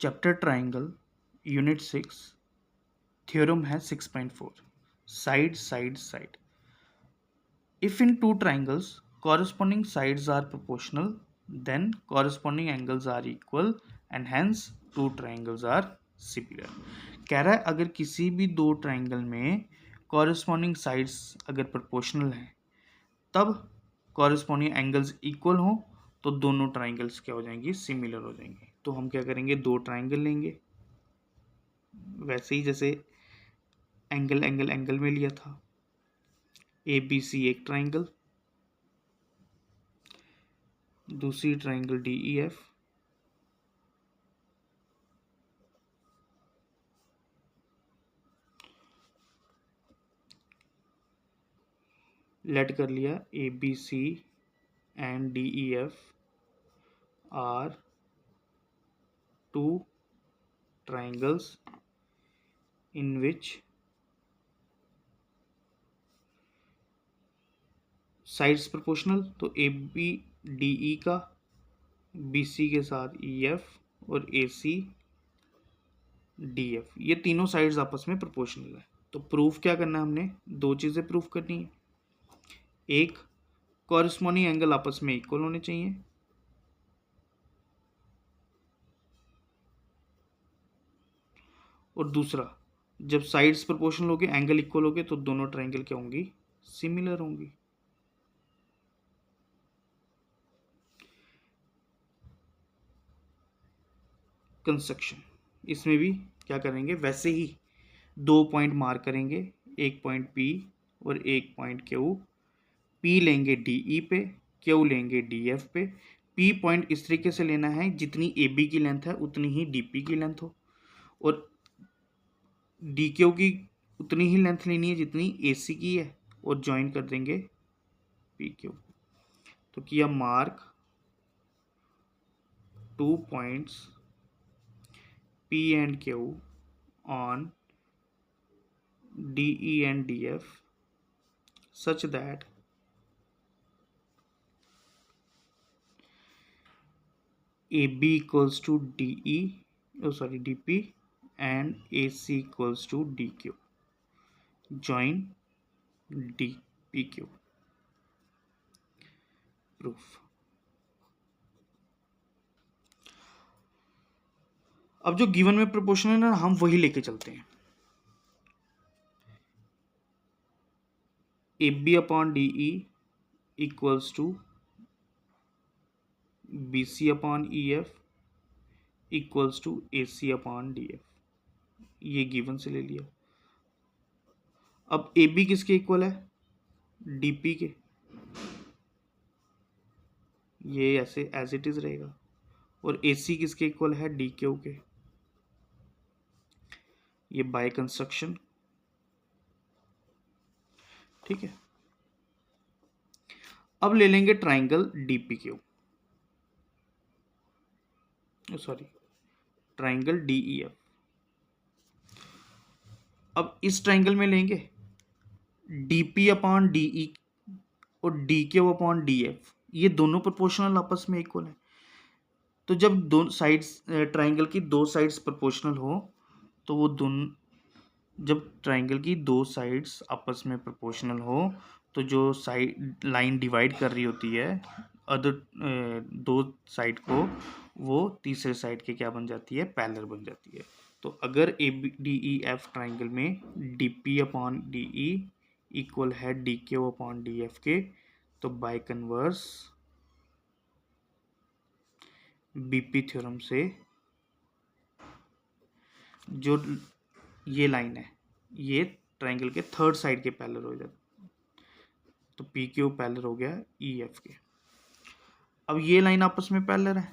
Chapter triangle unit 6 theorem है 6.4 side side side. If in two triangles corresponding sides are proportional, then corresponding angles are equal and hence two triangles are similar. कह रहा है अगर किसी भी दो triangle में corresponding sides अगर proportional हैं तब corresponding angles equal हो तो दोनों ट्राइंगल्स क्या हो जाएंगी, सिमिलर हो जाएंगे. तो हम क्या करेंगे, दो ट्राइंगल लेंगे वैसे ही जैसे एंगल एंगल एंगल में लिया था. ए बी सी एक ट्राइंगल, दूसरी triangle D E F, let कर लिया A B C and D E F are two triangles in which sides proportional. तो ए बी डी ई का बी सी के साथ ई एफ और ए सी डी एफ, ये तीनों साइड्स आपस में प्रोपोर्शनल है. तो प्रूफ क्या करना है, हमने दो चीज़ें प्रूफ करनी है. एक, कॉरस्पॉन्डिंग एंगल आपस में इक्वल होने चाहिए, और दूसरा, जब साइड्स प्रोपोर्शनल होंगे एंगल इक्वल होंगे तो दोनों ट्राइंगल क्या होंगी, सिमिलर होंगी. कंस्ट्रक्शन, इसमें भी क्या करेंगे, वैसे ही दो पॉइंट मार्क करेंगे, एक पॉइंट पी और एक पॉइंट क्यू. पी लेंगे डी ई पे, क्यू लेंगे डी एफ पे. पी पॉइंट इस तरीके से लेना है जितनी ए बी की लेंथ है उतनी ही डी पी की लेंथ हो, और डी क्यू की उतनी ही लेंथ लेनी है जितनी ए सी की है, और ज्वाइन कर देंगे पी क्यू. तो किया mark two points P and Q on DE and DF such that AB equals to DE, DP and AC equals to DQ. Join DPQ. Proof. अब जो गिवन में प्रोपोर्शनल है ना, हम वही लेके चलते हैं. A B upon D E equals to B C upon E F equals to A C upon D F. ये गिवन से ले लिया. अब ए बी किसके इक्वल है, डी पी के. ये ऐसे एज इट इज रहेगा. और ए सी किसके इक्वल है, डी क्यू के. ये बाय कंस्ट्रक्शन, ठीक है. अब ले लेंगे triangle D P Q, triangle D E F. अब इस ट्राइंगल में लेंगे डीपी अपॉन डीई और D Q upon D F, ये दोनों प्रोपोर्शनल आपस में इक्वल है. तो जब दो साइड्स ट्राइंगल की दो साइड्स प्रोपोर्शनल हो तो वो दोनों, जब ट्राइंगल की दो साइड्स आपस में प्रोपोर्शनल हो तो जो साइड लाइन डिवाइड कर रही होती है अदर दो साइड को, वो तीसरे साइड के क्या बन जाती है, पैरेलल बन जाती है. तो अगर A B D E F triangle में D P upon D E equal है D Q upon D F के, तो बाय कन्वर्स बीपी थ्योरम से जो ये लाइन है ये ट्राइंगल के थर्ड साइड के पैरेलल हो जाता है. तो पी क्यू पैरेलल हो गया ई एफ के. अब ये लाइन आपस में पैरेलल है,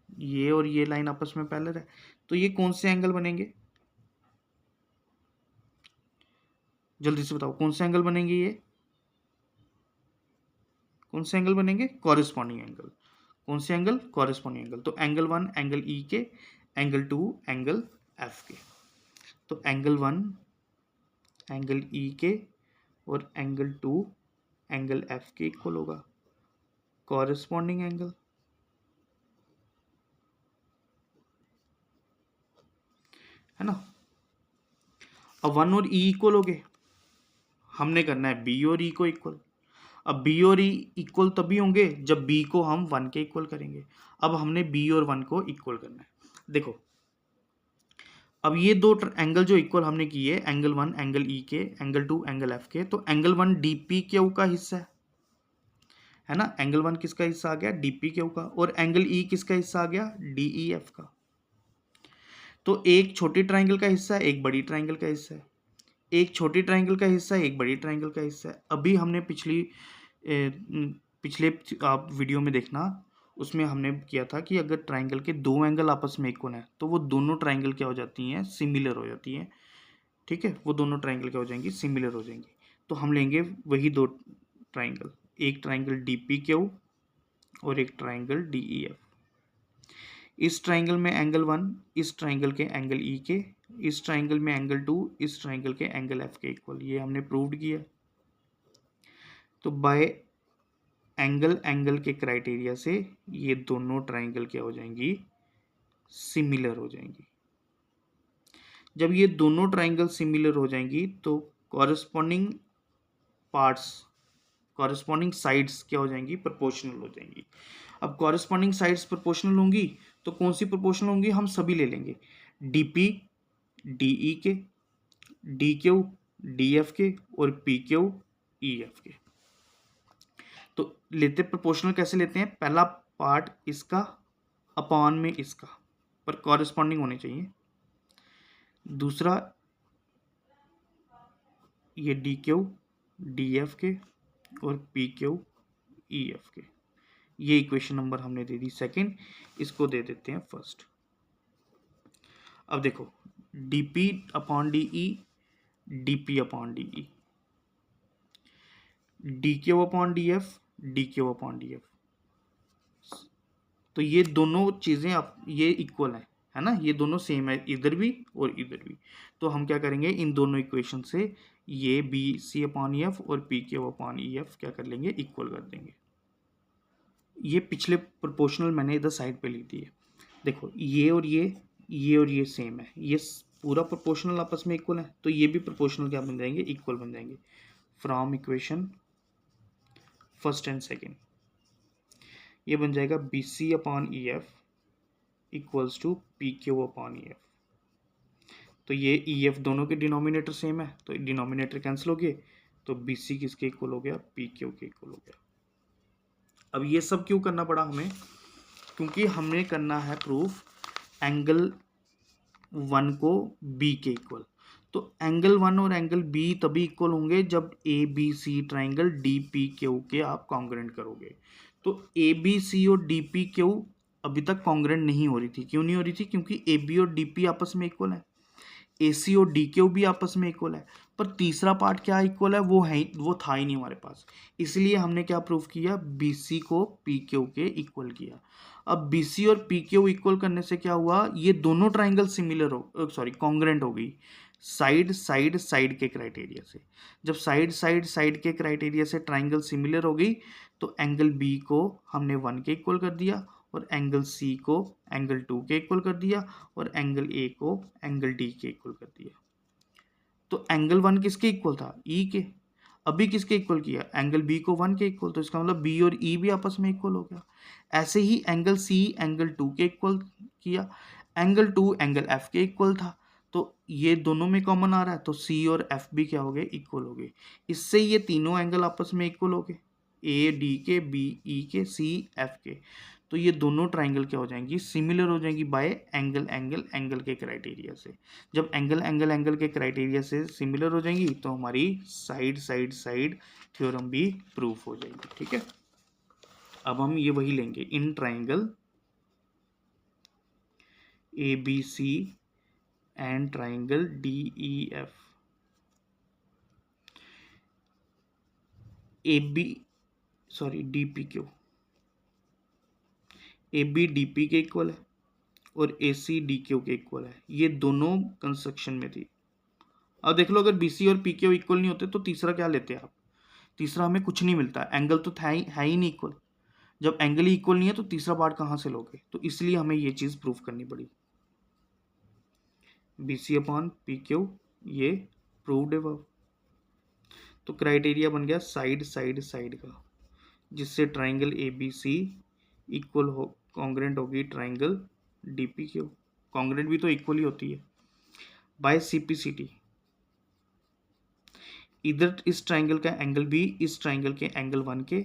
ये और ये लाइन आपस में पैरेलल है, तो ये कौन से एंगल बनेंगे, जल्दी से बताओ कौन से एंगल बनेंगे, ये कौन से एंगल बनेंगे, कॉरेस्पॉन्डिंग एंगल. कौन से एंगल, कॉरेस्पॉन्डिंग एंगल. तो एंगल 1 एंगल ई के, एंगल 2 एंगल एफ के. तो एंगल 1 एंगल ई के और एंगल 2 एंगल एफ के इक्वल होगा, कॉरेस्पॉन्डिंग एंगल. है ना। अब 1 और ई इक्वल हो गए, हमने करना है बी और ई को इक्वल। अब बी और ई इक्वल तभी होंगे जब बी को हम 1 के इक्वल करेंगे। अब हमने बी और 1 को इक्वल करना है। देखो अब ये दो एंगल जो इक्वल हमने किए, एंगल 1 एंगल ई के, एंगल 2 एंगल एफ के, तो एंगल 1 डी पी क्यू का हिस्सा है ना। एंगल 1 किसका हिस्सा आ गया, डी पी क्यू का, और एंगल ई किसका हिस्सा आ गया, डी ई एफ का। तो एक छोटी ट्राइंगल का हिस्सा है, एक बड़ी ट्राइंगल का हिस्सा है, एक छोटी ट्राइंगल का हिस्सा है, एक बड़ी ट्राइंगल का हिस्सा है। अभी हमने पिछले आप वीडियो में देखना, उसमें हमने किया था कि अगर ट्राइंगल के दो एंगल आपस में इक्वल है तो वो दोनों ट्राइंगल क्या हो जाती हैं, सिमिलर हो जाती हैं। ठीक है, वो दोनों ट्राइंगल क्या हो जाएंगी, सिमिलर हो जाएंगी। तो हम लेंगे वही दो ट्राइंगल, एक ट्राइंगल डी पी क्यू और एक ट्राइंगल डी ई एफ। इस ट्राइंगल में एंगल 1 इस ट्राइंगल के एंगल ई के, इस ट्राइंगल में एंगल 2 इस ट्राइंगल के एंगल एफ के इक्वल। ये हमने प्रूव्ड किया। तो बाय एंगल एंगल के क्राइटेरिया से ये दोनों ट्राइंगल क्या हो जाएंगी, सिमिलर हो जाएंगी। जब ये दोनों ट्राइंगल सिमिलर हो जाएंगी तो कॉरस्पॉन्डिंग पार्ट्स, कॉरस्पॉन्डिंग साइड्स क्या हो जाएंगी, प्रोपोर्शनल हो जाएंगी। अब कॉरस्पॉन्डिंग साइड्स प्रोपोर्शनल होंगी तो कौन सी प्रोपोर्शनल होंगी, हम सभी ले लेंगे, डीपी डीई के, डी क्यू डी एफ के और पी क्यू ई एफ के। तो लेते प्रोपोर्शनल कैसे लेते हैं, पहला पार्ट इसका अपॉन में इसका, पर कॉरस्पॉन्डिंग होने चाहिए। दूसरा ये डी क्यू डी एफ के और पी क्यू ई एफ के। ये इक्वेशन नंबर हमने दे दी सेकंड, इसको दे देते हैं फर्स्ट। अब देखो डी पी अपॉन डी ई, डी पी अपॉन डी ई, D Q upon D F, D Q upon D F. तो ये दोनों चीज़ें ये इक्वल है ना, ये दोनों सेम है इधर भी और इधर भी। तो हम क्या करेंगे, इन दोनों इक्वेशन से ये B C upon E F और P Q upon E F क्या कर लेंगे, इक्वल कर देंगे। ये पिछले प्रोपोर्शनल मैंने इधर साइड पे ली थी है। देखो ये और ये सेम है, ये पूरा प्रोपोर्शनल आपस में इक्वल है, तो ये भी प्रोपोर्शनल क्या बन जाएंगे, इक्वल बन जाएंगे। From equation first and second ये बन जाएगा B C upon E F equals to P Q upon E F. तो ये ई एफ दोनों के डिनोमिनेटर सेम है, तो डिनोमिनेटर कैंसिल हो गए, तो बी सी किसके इक्वल हो गया, पी क्यू के इक्वल हो गया। अब ये सब क्यों करना पड़ा हमें, क्योंकि हमने करना है प्रूफ एंगल 1 को बी के इक्वल। तो एंगल 1 और एंगल बी तभी इक्वल होंगे जब A B C triangle D P Q के आप कॉन्ग्रेंट करोगे। तो ए बी सी और डी पी क्यू अभी तक कॉन्ग्रेंट नहीं हो रही थी। क्यों नहीं हो रही थी, क्योंकि ए बी और डी पी आपस में इक्वल है, ए सी और डी क्यू भी आपस में इक्वल है, पर तीसरा पार्ट क्या इक्वल है, वो था ही नहीं हमारे पास। इसलिए हमने क्या प्रूफ किया, बी सी को पी क्यू के इक्वल किया। अब बी सी और पी क्यू इक्वल करने से क्या हुआ, ये दोनों ट्राइंगल सिमिलर हो कॉन्ग्रेंट हो गई साइड साइड साइड के क्राइटेरिया से। जब साइड साइड साइड के क्राइटेरिया से ट्राइंगल सिमिलर हो गई तो एंगल बी को हमने 1 के इक्वल कर दिया और एंगल सी को एंगल 2 के इक्वल कर दिया और एंगल ए को एंगल डी के इक्वल कर दिया। तो एंगल 1 किसके इक्वल था, ई के। अभी किसके इक्वल किया, एंगल बी को 1 के इक्वल, तो इसका मतलब बी और ई भी आपस में इक्वल हो गया। ऐसे ही एंगल सी एंगल 2 के इक्वल किया, एंगल 2 एंगल एफ के इक्वल था, तो ये दोनों में कॉमन आ रहा है, तो सी और एफ भी क्या हो गए, इक्वल हो गए। इससे ये तीनों एंगल आपस में इक्वल हो गए, ए डी के, बी ई के, सी एफ के। तो ये दोनों ट्राइंगल क्या हो जाएंगी, सिमिलर हो जाएंगी बाय एंगल एंगल एंगल के क्राइटेरिया से। जब एंगल एंगल एंगल के क्राइटेरिया से सिमिलर हो जाएंगी तो हमारी साइड साइड साइड थ्योरम भी प्रूफ हो जाएगी। ठीक है, अब हम ये वही लेंगे in triangle A B C and triangle D E F. A B D P Q, A B D P के इक्वल है और ए सी डी क्यू के इक्वल है, ये दोनों कंस्ट्रक्शन में थी। अब देख लो अगर बी सी और पी क्यू इक्वल नहीं होते तो तीसरा क्या लेते आप, तीसरा हमें कुछ नहीं मिलता, एंगल तो है ही नहीं इक्वल। जब एंगल ही इक्वल नहीं है तो तीसरा पार्ट कहाँ से लोगे, तो इसलिए हमें ये चीज़ प्रूफ करनी पड़ी। BC अपॉन PQ, ये प्रूव्ड है वो। तो क्राइटेरिया बन गया साइड साइड साइड का, जिससे ट्राइंगल ABC इक्वल हो, कॉन्ग्रेंट होगी ट्राइंगल DPQ। कॉन्ग्रेंट भी तो इक्वल ही होती है। बाय CPCT, इधर इस ट्राइंगल का एंगल B इस ट्राइंगल के एंगल 1 के,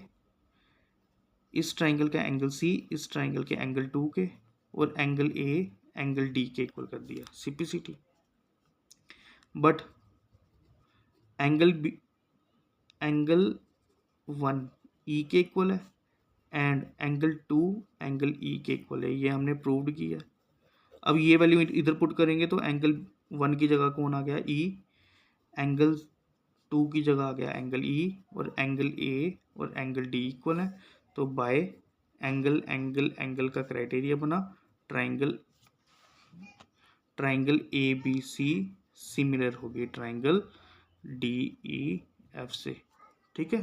इस ट्राइंगल का एंगल C इस ट्राइंगल के एंगल 2 के, और एंगल A एंगल D के इक्वल कर दिया CPCT। But angle B, angle 1 E के इक्वल है एंड एंगल 2 एंगल E के इक्वल है, ये हमने प्रूव्ड किया। अब ये वैल्यू इधर पुट करेंगे तो एंगल 1 की जगह कौन आ गया E, एंगल 2 की जगह आ गया एंगल E, और एंगल A और एंगल D इक्वल है। तो बाय एंगल एंगल एंगल का क्राइटेरिया बना ट्राइंगल, ट्राइंगल ABC सिमिलर होगी ट्राइंगल DEF से। ठीक है।